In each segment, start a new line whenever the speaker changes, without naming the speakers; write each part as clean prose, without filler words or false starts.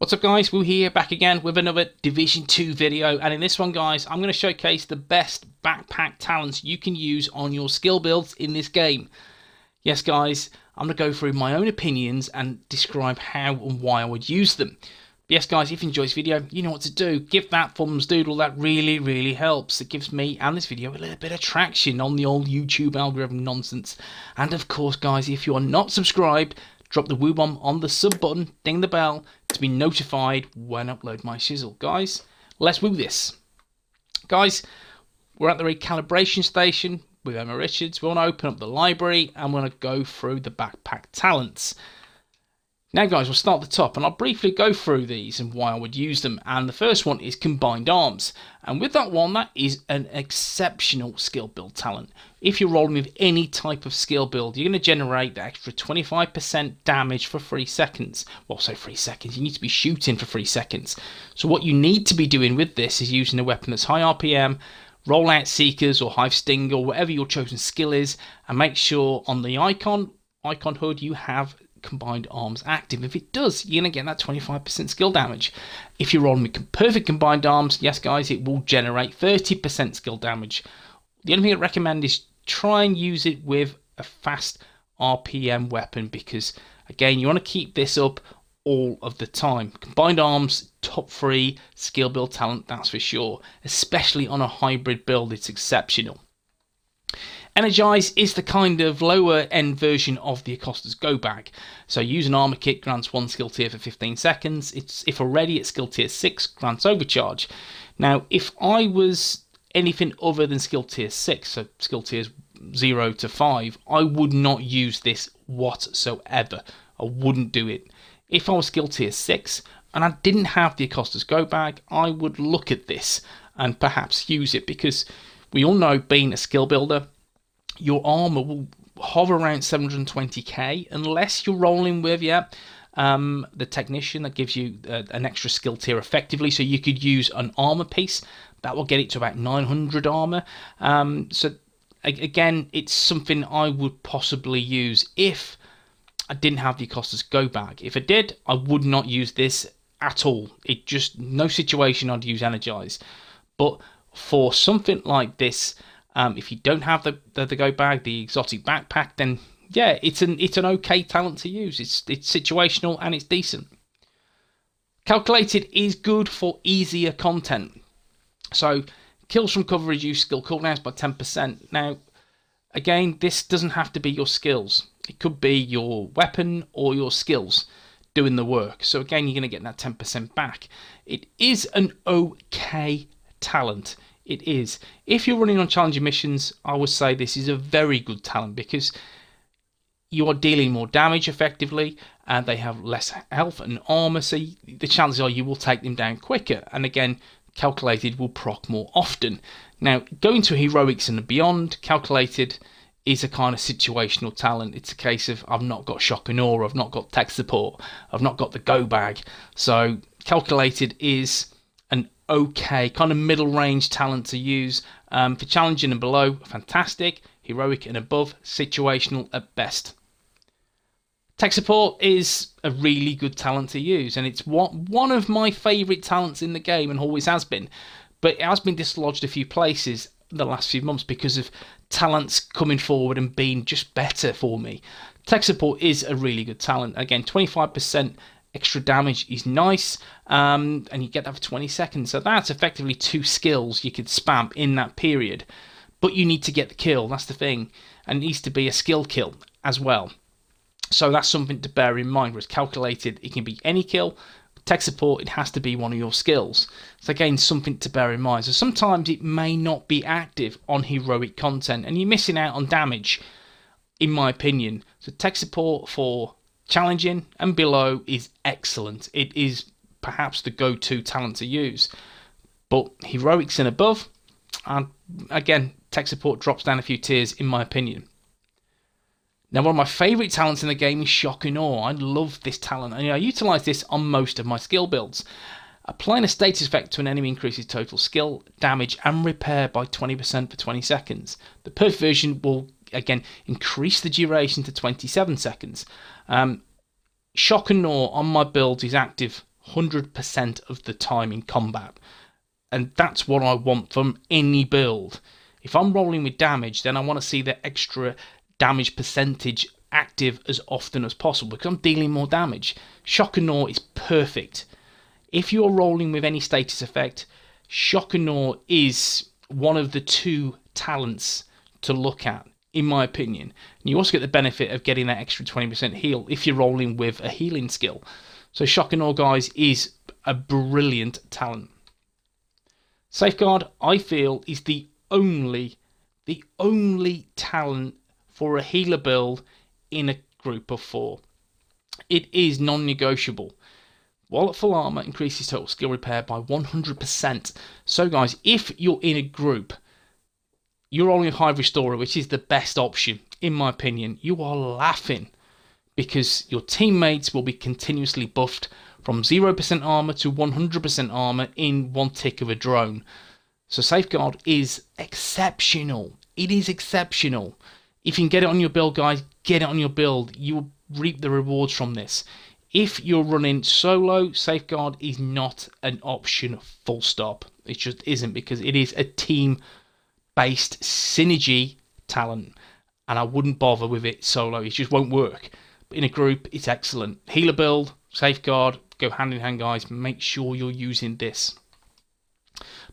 What's up guys, WOOO here, back again with another Division 2 video, and in this one guys, I'm going to showcase the best backpack talents you can use on your skill builds in this game. Yes guys, I'm going to go through my own opinions and describe how and why I would use them. But yes guys, if you enjoy this video, you know what to do. Give that thumbs doodle, that really helps. It gives me and this video a little bit of traction on the old YouTube algorithm nonsense. And of course guys, if you are not subscribed, drop the woo bomb on the sub button, ding the bell to be notified when I upload my shizzle. Guys, let's woo this. Guys, we're at the recalibration station with Emma Richards. We want to open up the library and we're going to go through the backpack talents. Now guys, we'll start at the top and I'll briefly go through these and why I would use them. And the first one is combined arms. And with that one, that is an exceptional skill build talent. If you're rolling with any type of skill build, you're going to generate the extra 25% damage for 3 seconds. Well, say 3 seconds, you need to be shooting for 3 seconds. So what you need to be doing with this is using a weapon that's high RPM, rollout seekers or hive sting or whatever your chosen skill is, and make sure on the icon hood you have combined arms active. If it does, you're going to get that 25% skill damage. If you're rolling with perfect combined arms, yes guys, it will generate 30% skill damage. The only thing I'd recommend is try and use it with a fast RPM weapon, because again, you want to keep this up all of the time. Combined arms, top 3 skill build talent, that's for sure. Especially on a hybrid build, it's exceptional. Energize is the kind of lower end version of the Acosta's go bag. So use an armor kit, grants 1 skill tier for 15 seconds. It's if already at skill tier 6, grants overcharge. Now if I was anything other than skill tier 6, so skill tiers 0 to 5, I would not use this whatsoever. I wouldn't do it. If I was skill tier 6 and I didn't have the Acosta's go bag, I would look at this and perhaps use it, because we all know, being a skill builder, your armor will hover around 720k unless you're rolling with the technician that gives you an extra skill tier effectively. So you could use an armor piece that will get it to about 900 armor. So again, it's something I would possibly use if I didn't have the Acosta's go bag. If I did, I would not use this at all. It just, no situation I'd use Energize. But for something like this, if you don't have the go bag, the exotic backpack, then yeah, it's an okay talent to use. It's situational and it's decent. Calculated is good for easier content. So kills from cover reduce skill cooldowns by 10%. Now again, this doesn't have to be your skills. It could be your weapon or your skills doing the work. So again, you're going to get that 10% back. It is an okay talent. It is. If you're running on challenging missions, I would say this is a very good talent, because you are dealing more damage effectively and they have less health and armor, so the chances are you will take them down quicker. And again, calculated will proc more often. Now, going to heroics and beyond, calculated is a kind of situational talent. It's a case of, I've not got shock and awe, I've not got tech support, I've not got the go bag. So calculated is an okay kind of middle range talent to use. For challenging and below, fantastic. Heroic and above, situational at best. Tech support is a really good talent to use, and it's one of my favourite talents in the game and always has been. But it has been dislodged a few places the last few months because of talents coming forward and being just better for me. Tech support is a really good talent. Again, 25% extra damage is nice, and you get that for 20 seconds. So that's effectively 2 skills you could spam in that period. But you need to get the kill, that's the thing. And it needs to be a skill kill as well. So that's something to bear in mind. Whereas calculated, it can be any kill. Tech support, it has to be one of your skills. So again, something to bear in mind. So sometimes it may not be active on heroic content and you're missing out on damage, in my opinion. So tech support for challenging and below is excellent. It is perhaps the go-to talent to use. But heroics and above, and again, tech support drops down a few tiers in my opinion. Now, one of my favourite talents in the game is shock and awe. I love this talent, and I utilise this on most of my skill builds. Applying a status effect to an enemy increases total skill, damage and repair by 20% for 20 seconds. The perfect version will again increase the duration to 27 seconds. Shock and awe on my builds is active 100% of the time in combat. And that's what I want from any build. If I'm rolling with damage, then I want to see the extra damage percentage active as often as possible because I'm dealing more damage. Shock and Awe is perfect. If you're rolling with any status effect, Shock and Awe is one of the 2 talents to look at, in my opinion. And you also get the benefit of getting that extra 20% heal if you're rolling with a healing skill. So Shock and Awe, guys, is a brilliant talent. Safeguard, I feel, is the only talent for a healer build in a group of 4. It is non-negotiable. While at full armor, increases total skill repair by 100%. So guys, if you're in a group, you're rolling a Hive Restorer, which is the best option, in my opinion, you are laughing because your teammates will be continuously buffed from 0% armor to 100% armor in one tick of a drone. So Safeguard is exceptional. It is exceptional. If you can get it on your build, guys, get it on your build. You will reap the rewards from this. If you're running solo, Safeguard is not an option, full stop. It just isn't, because it is a team-based synergy talent, and I wouldn't bother with it solo. It just won't work. But in a group, it's excellent. Healer build, Safeguard, go hand in hand, guys. Make sure you're using this.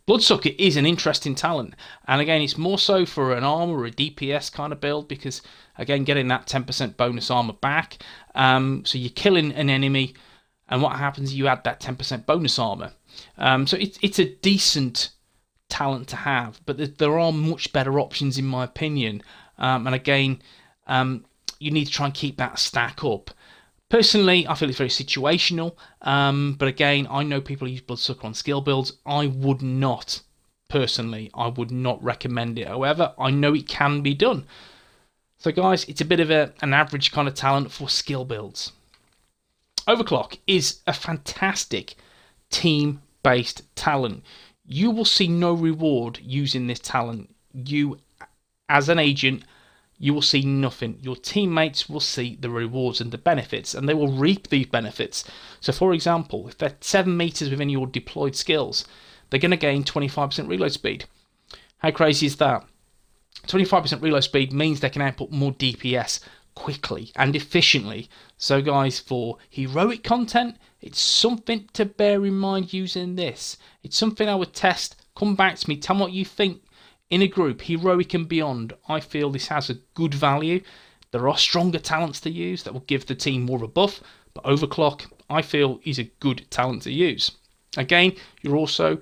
Bloodsucker is an interesting talent, and again, it's more so for an armor or a DPS kind of build, because again, getting that 10% bonus armor back. So you're killing an enemy, and what happens? You add that 10% bonus armor. So it's a decent talent to have, but there are much better options in my opinion. And again, you need to try and keep that stack up. Personally, I feel it's very situational, but again, I know people use Bloodsucker on skill builds. I would not, personally, I would not recommend it. However, I know it can be done. So guys, it's a bit of an average kind of talent for skill builds. Overclock is a fantastic team-based talent. You will see no reward using this talent. You, as an agent, you will see nothing. Your teammates will see the rewards and the benefits, and they will reap these benefits. So for example, if they're 7 meters within your deployed skills, they're going to gain 25% reload speed. How crazy is that? 25% reload speed means they can output more DPS quickly and efficiently. So guys, for heroic content, it's something to bear in mind using this. It's something I would test. Come back to me, tell me what you think. In a group, heroic and beyond, I feel this has a good value. There are stronger talents to use that will give the team more of a buff, but Overclock, I feel, is a good talent to use. Again, you're also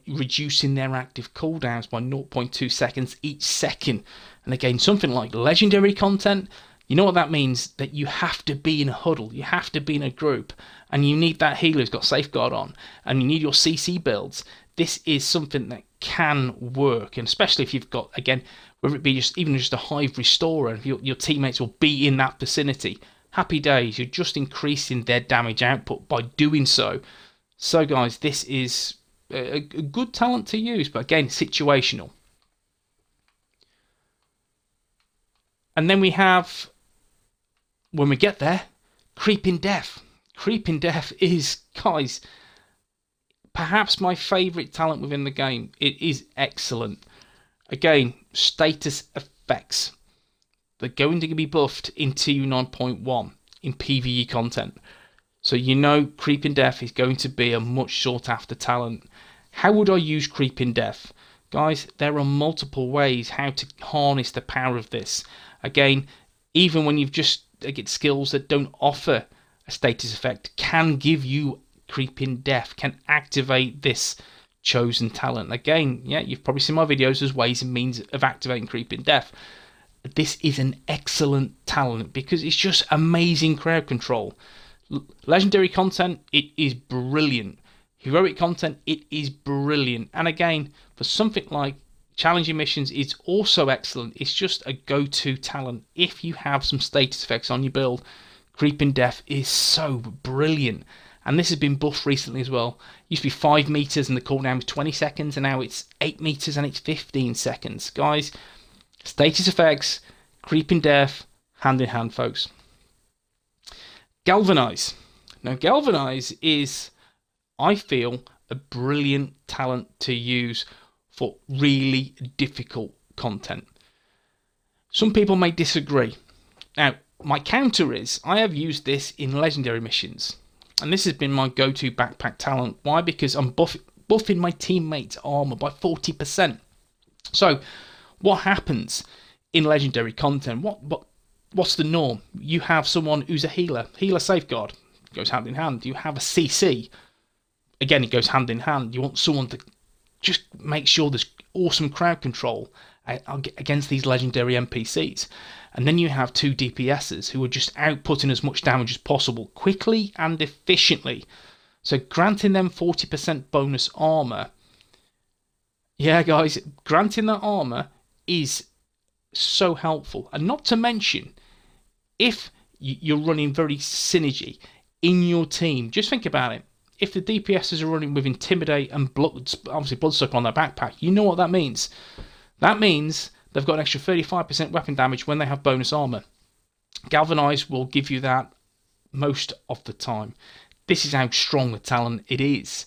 reducing their active cooldowns by 0.2 seconds each second. And again, something like legendary content, you know what that means? That you have to be in a huddle, you have to be in a group, and you need that healer who's got Safeguard on, and you need your CC builds. This is something that can work, and especially if you've got, again, whether it be even just a Hive Restorer, and your teammates will be in that vicinity. Happy days, you're just increasing their damage output by doing so. So guys, this is a good talent to use, but again, situational. And then we have, when we get there, Creeping Death. Creeping Death is, guys, perhaps my favourite talent within the game. It is excellent. Again, status effects. They're going to be buffed in TU 9.1 in PvE content. So you know Creeping Death is going to be a much sought after talent. How would I use Creeping Death? Guys, there are multiple ways how to harness the power of this. Again, even when you've just get skills that don't offer a status effect, can give you Creeping Death, can activate this chosen talent. Again, yeah, you've probably seen my videos as ways and means of activating Creeping Death. This is an excellent talent because it's just amazing crowd control. Legendary content, it is brilliant. Heroic content, it is brilliant. And again, for something like challenging missions, it's also excellent. It's just a go-to talent. If you have some status effects on your build, Creeping Death is so brilliant. And this has been buffed recently as well. It used to be 5 meters and the cooldown was 20 seconds, and now it's 8 meters and it's 15 seconds. Guys, status effects, Creeping Death, hand in hand, folks. Galvanize. Now, Galvanize is, I feel, a brilliant talent to use for really difficult content. Some people may disagree. Now, my counter is I have used this in legendary missions, and this has been my go-to backpack talent. Why? Because I'm buffing my teammates' armor by 40%. So, what happens in legendary content? What's the norm? You have someone who's a healer safeguard, goes hand in hand. You have a CC, again, it goes hand in hand. You want someone to just make sure there's awesome crowd control against these legendary NPCs. And then you have 2 DPSs who are just outputting as much damage as possible, quickly and efficiently. So granting them 40% bonus armor, yeah guys, granting that armor is so helpful. And not to mention, if you're running very synergy in your team, just think about it. If the DPSs are running with Intimidate and obviously Bloodsucker on their backpack, you know what that means. That means they've got an extra 35% weapon damage when they have bonus armor. Galvanize will give you that most of the time. This is how strong the talent it is.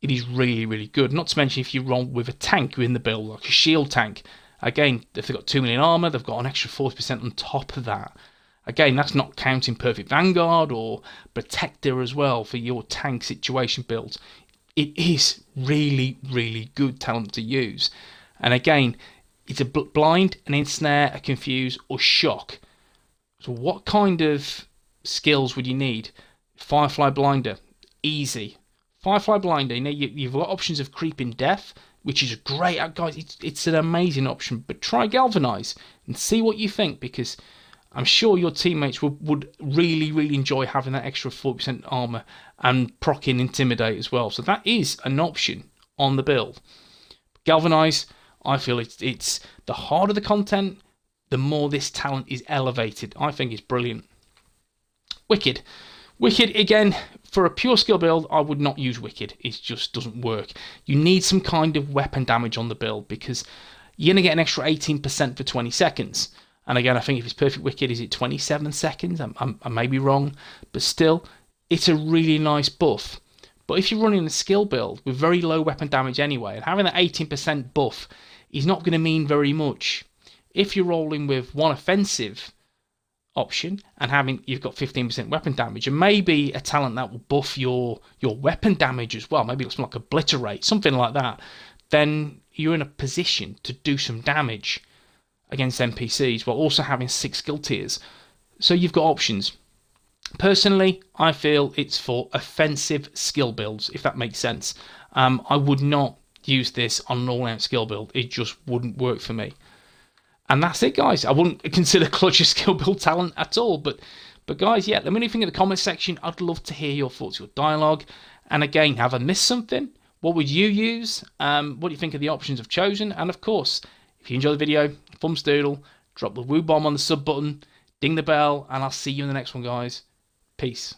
It is really, really good. Not to mention if you roll with a tank in the build, like a shield tank. Again, if they've got 2 million armor, they've got an extra 40% on top of that. Again, that's not counting Perfect Vanguard or Protector as well for your tank situation builds. It is really, really good talent to use. And again, it's a blind, an ensnare, a confuse, or shock. So what kind of skills would you need? Firefly Blinder, easy. Firefly Blinder, you know, you've got options of Creeping Death, which is great. Guys, it's an amazing option. But try Galvanize and see what you think, because I'm sure your teammates would really, really enjoy having that extra 40% armor and proccing Intimidate as well. So that is an option on the build. Galvanize, I feel it's the harder the content, the more this talent is elevated. I think it's brilliant. Wicked. Wicked, again, for a pure skill build, I would not use Wicked. It just doesn't work. You need some kind of weapon damage on the build, because you're going to get an extra 18% for 20 seconds. And again, I think if it's Perfect Wicked, is it 27 seconds? I may be wrong, but still, it's a really nice buff. But if you're running a skill build with very low weapon damage anyway, and having that 18% buff is not going to mean very much. If you're rolling with one offensive option and you've got 15% weapon damage, and maybe a talent that will buff your weapon damage as well, maybe something like Obliterate, something like that, then you're in a position to do some damage against NPCs while also having 6 skill tiers. So you've got options. Personally, I feel it's for offensive skill builds, if that makes sense. I would not use this on an all-out skill build. It just wouldn't work for me. And that's it, guys. I wouldn't consider Clutch a skill build talent at all. But guys, yeah, let me know what you think in the comments section. I'd love to hear your thoughts, your dialogue. And again, have I missed something? What would you use? What do you think of the options I've chosen? And of course, if you enjoyed the video, thumbs doodle, drop the woo bomb on the sub button, ding the bell, and I'll see you in the next one, guys. Peace.